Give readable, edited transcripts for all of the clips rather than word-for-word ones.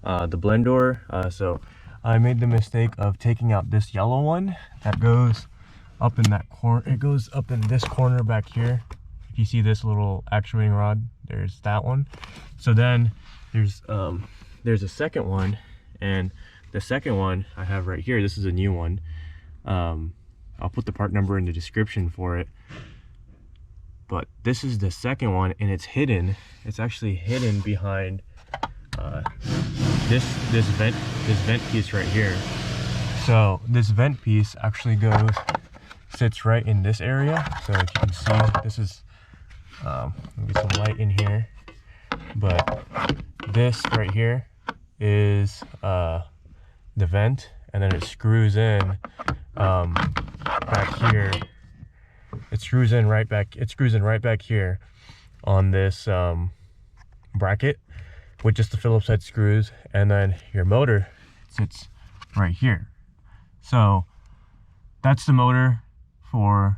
the blend door. So I made the mistake of taking out this yellow one that goes up in that corner. It goes up in this corner back here. If you see this little actuating rod, there's that one. So then there's a second one, and the second one I have right here. This is a new one. I'll put the part number in the description for it. But this is the second one, and it's hidden. It's actually hidden behind this vent piece right here. So this vent piece actually sits right in this area. So if you can see, this is let me get some light in here. But this right here is the vent, and then it screws in back here. It screws in right back here on this bracket with just the Phillips head screws, and then your motor sits right here. So that's the motor for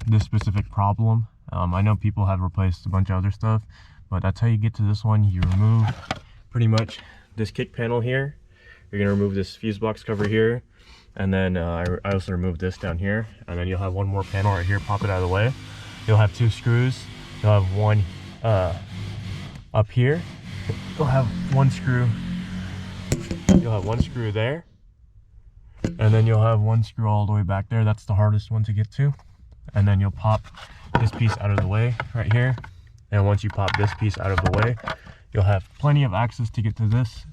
this specific problem. I know people have replaced a bunch of other stuff, but that's how you get to this one. You remove pretty much this kick panel here. You're gonna remove this fuse box cover here, and then I also removed this down here, and then you'll have one more panel right here. Pop it out of the way. You'll have two screws. You'll have one up here. You'll have one screw. You'll have one screw there, and then you'll have one screw all the way back there. That's the hardest one to get to. And then you'll pop this piece out of the way right here. And once you pop this piece out of the way, you'll have plenty of access to get to this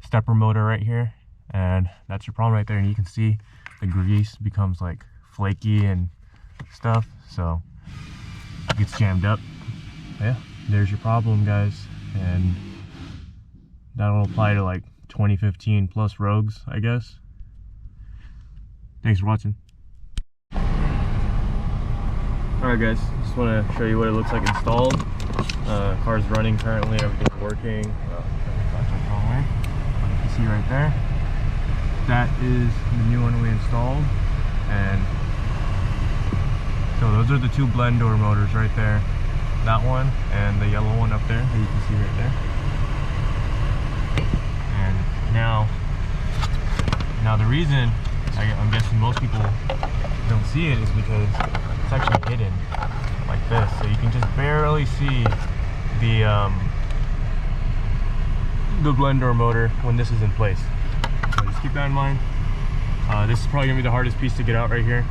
stepper motor right here. And that's your problem right there. And you can see the grease becomes like flaky and stuff, so it gets jammed up. Yeah, there's your problem, guys. And that'll apply to like 2015 plus Rogues, I guess. Thanks for watching. Alright guys, just want to show you what it looks like installed. Car's running currently, everything's working. You can see right there. That is the new one we installed. And so those are the two blend door motors right there. That one and the yellow one up there that you can see right there. And now the reason I'm guessing most people don't see it is because it's actually hidden like this, so you can just barely see the blend door motor when this is in place. So just keep that in mind. This is probably gonna be the hardest piece to get out right here.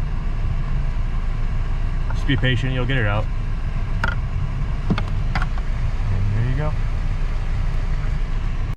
Just be patient, you'll get it out.